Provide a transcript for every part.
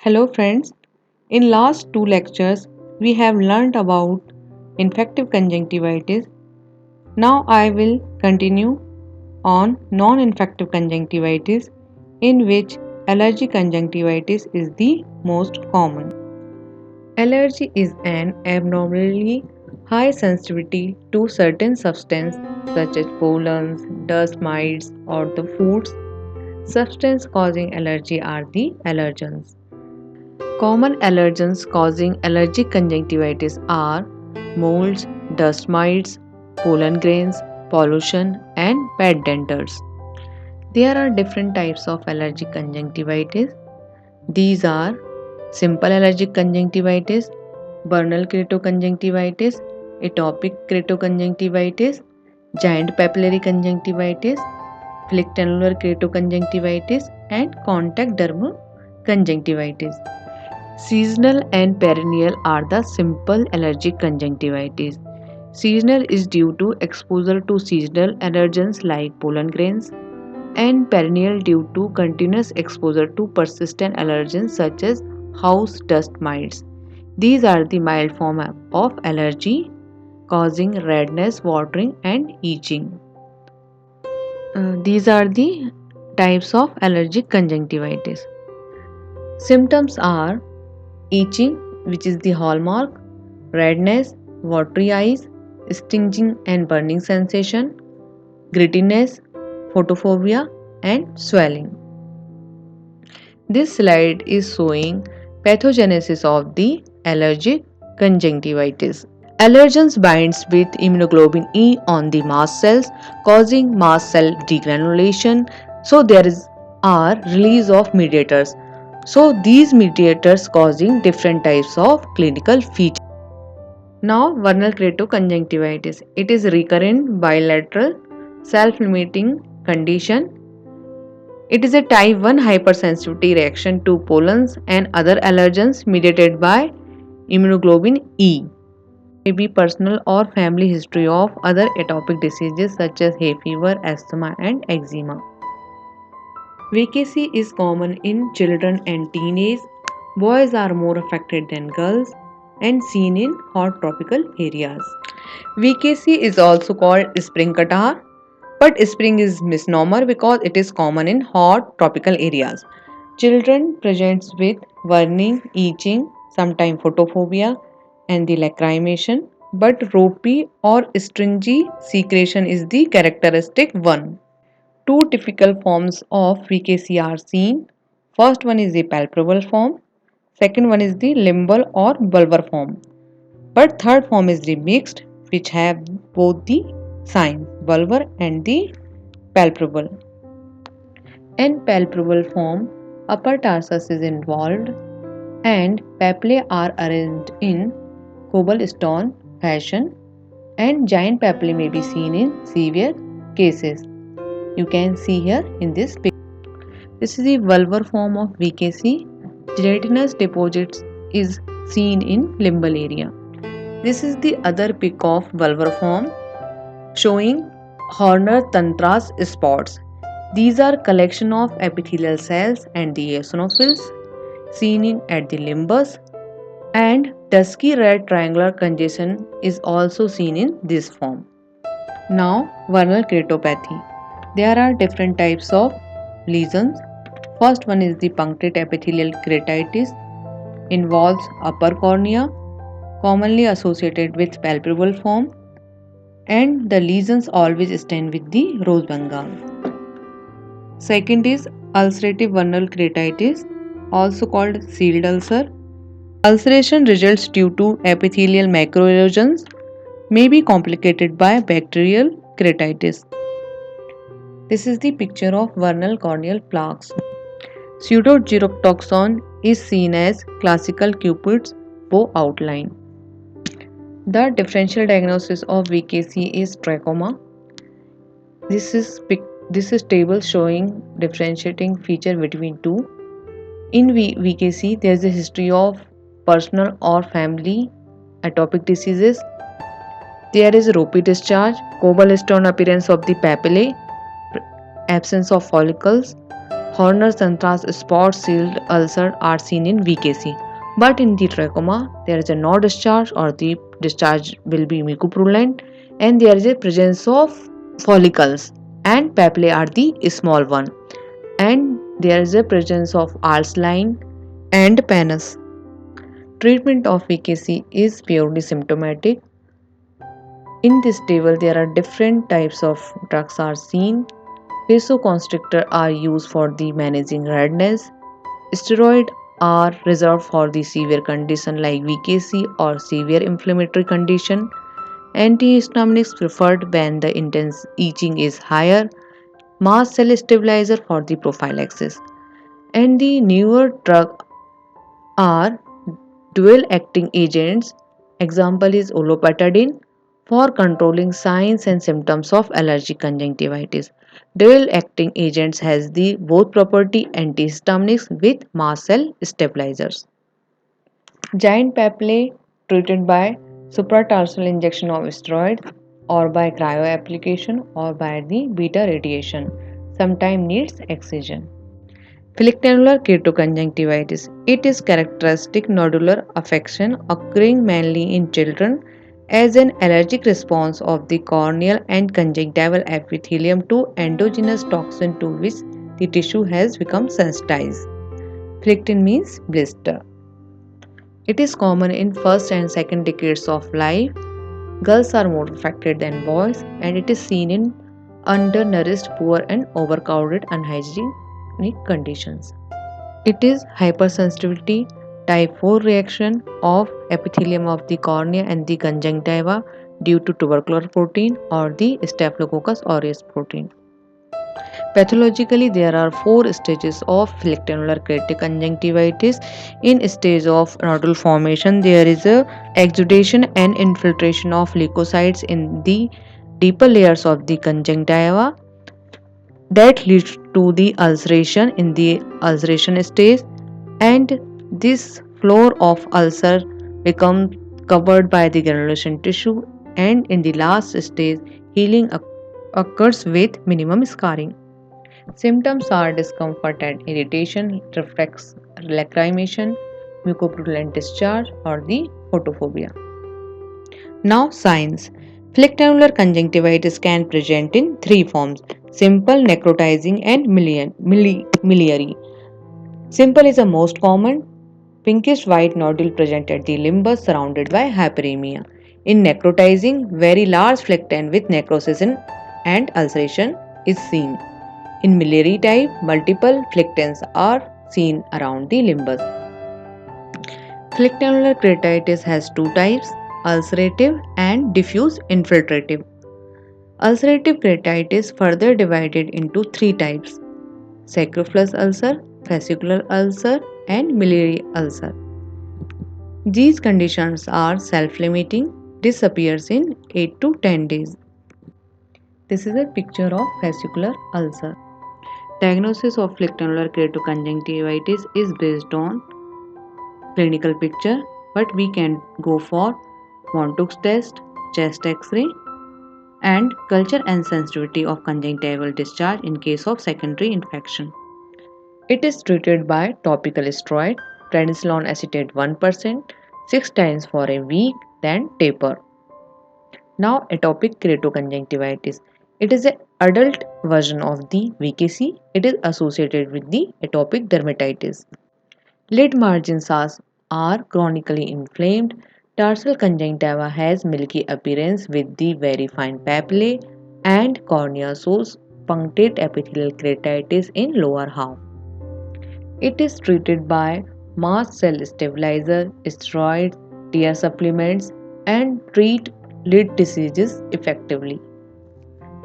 Hello friends, in last two lectures we have learned about infective conjunctivitis. Now I will continue on non-infective conjunctivitis in which allergic conjunctivitis is the most common. Allergy is an abnormally high sensitivity to certain substances such as pollens, dust mites or the foods. Substance causing allergy are the allergens. Common allergens causing allergic conjunctivitis are molds, dust mites, pollen grains, pollution, and bad denters. There are different types of allergic conjunctivitis. These are simple allergic conjunctivitis, vernal keratoconjunctivitis, atopic keratoconjunctivitis, giant papillary conjunctivitis, flictannular keratoconjunctivitis, and contact dermal conjunctivitis. Seasonal and perennial are the simple allergic conjunctivitis. Seasonal is due to exposure to seasonal allergens like pollen grains, and perennial due to continuous exposure to persistent allergens such as house dust mites. These are the mild form of allergy causing redness, watering, and itching. These are the types of allergic conjunctivitis. Symptoms are itching, which is the hallmark, redness, watery eyes, stinging and burning sensation, grittiness, photophobia, and swelling. This slide is showing pathogenesis of the allergic conjunctivitis. Allergens binds with immunoglobulin E on the mast cells, causing mast cell degranulation. So there are release of mediators. So these mediators causing different types of clinical features. Now, vernal keratoconjunctivitis. It is recurrent bilateral self-limiting condition. It is a type 1 hypersensitivity reaction to pollens and other allergens mediated by immunoglobulin E. May be personal or family history of other atopic diseases such as hay fever, asthma, and eczema. VKC is common in children and teenage. Boys are more affected than girls and seen in hot tropical areas. VKC is also called spring catarrh, but spring is misnomer because it is common in hot tropical areas. Children presents with burning, itching, sometimes photophobia, and the lacrimation, but ropey or stringy secretion is the characteristic one. Two typical forms of VKC are seen. First one is the palpable form, second one is the limbal or bulbar form. But third form is the mixed, which have both the signs, bulbar and the palpable. In palpable form, upper tarsus is involved and papillae are arranged in cobblestone fashion, and giant papillae may be seen in severe cases. You can see here in this picture. This is the vulvar form of VKC. Gelatinous deposits is seen in limbal area. This is the other pic of vulvar form showing Horner tantras spots. These are collection of epithelial cells and the eosinophils seen at the limbus, and dusky red triangular congestion is also seen in this form. Now, vernal keratopathy. There are different types of lesions. First one is the punctate epithelial keratitis, involves upper cornea, commonly associated with palpable form, and the lesions always stand with the rose bengal. Second is ulcerative vernal keratitis, also called sealed ulcer. Ulceration results due to epithelial macroerosions, may be complicated by bacterial keratitis. This is the picture of vernal corneal plaques. Pseudogerotoxon is seen as classical Cupid's bow outline. The differential diagnosis of VKC is trachoma. This is table showing differentiating feature between two. In VKC, there is a history of personal or family atopic diseases. There is ropey discharge, cobblestone appearance of the papillae, absence of follicles, Horner's anthracite spot-sealed ulcer are seen in VKC. But in the trachoma, there is a no discharge or the discharge will be mucopurulent and there is a presence of follicles and papillae are the small one and there is a presence of Als line and pannus. Treatment of VKC is purely symptomatic. In this table, there are different types of drugs are seen. Vasoconstrictor are used for the managing redness. Steroids are reserved for the severe condition like VKC or severe inflammatory condition. Antihistaminics preferred when the intense itching is higher. Mast cell stabilizer for the prophylaxis. And the newer drugs are dual acting agents. Example is olopatadine for controlling signs and symptoms of allergic conjunctivitis. Dual acting agents has the both property antihistaminics with mast cell stabilizers. Giant papillae treated by supratarsal injection of steroid or by cryo application or by the beta radiation. Sometimes needs excision. Flectanular keratoconjunctivitis. It is characteristic nodular affection occurring mainly in children as an allergic response of the corneal and conjunctival epithelium to endogenous toxin to which the tissue has become sensitized. Flectin means blister. It is common in first and second decades of life. Girls are more affected than boys and it is seen in undernourished, poor and overcrowded unhygienic conditions. It is hypersensitivity type 4 reaction of epithelium of the cornea and the conjunctiva due to tubercular protein or the Staphylococcus aureus protein. Pathologically, there are four stages of flectanular keratoconjunctivitis. In stage of nodule formation, there is a exudation and infiltration of leukocytes in the deeper layers of the conjunctiva that leads to the ulceration in the ulceration stage and this floor of ulcer becomes covered by the granulation tissue and in the last stage healing occurs with minimum scarring. Symptoms are discomfort and irritation, reflex lacrimation, mucopurulent discharge or the photophobia. Now signs. Flectanular conjunctivitis can present in three forms: simple, necrotizing and miliary. Simple is the most common. Pinkish white nodule present at the limbus surrounded by hyperemia. In necrotizing, very large flectin with necrosis and ulceration is seen. In miliary type, multiple flectins are seen around the limbus. Flectanular keratitis has two types, ulcerative and diffuse infiltrative. Ulcerative keratitis further divided into three types: sacrifluous ulcer, fascicular ulcer, and miliary ulcer. These conditions are self-limiting, disappears in 8 to 10 days. This is a picture of fascicular ulcer. Diagnosis of flectanular keratoconjunctivitis is based on clinical picture, but we can go for Montauk's test, chest X-ray, and culture and sensitivity of conjunctival discharge in case of secondary infection. It is treated by topical steroid, prednisolone acetate 1%, 6 times for a week, then taper. Now, atopic keratoconjunctivitis. It is an adult version of the VKC. It is associated with the atopic dermatitis. Lid margins are chronically inflamed. Tarsal conjunctiva has milky appearance with the very fine papillae and cornea shows punctate epithelial keratitis in lower half. It is treated by mast cell stabilizer, steroids, tear supplements, and treat lid diseases effectively.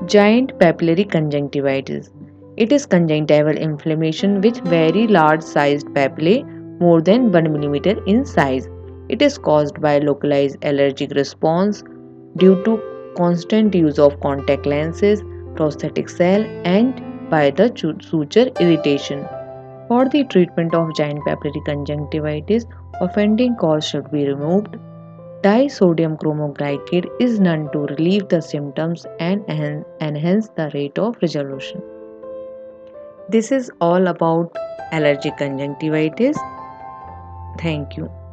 Giant papillary conjunctivitis. It is conjunctival inflammation with very large sized papillae, more than 1 mm in size. It is caused by localized allergic response due to constant use of contact lenses, prosthetic cell, and by the suture irritation. For the treatment of giant papillary conjunctivitis, offending cause should be removed. Disodium chromoglycate is known to relieve the symptoms and enhance the rate of resolution. This is all about allergic conjunctivitis. Thank you.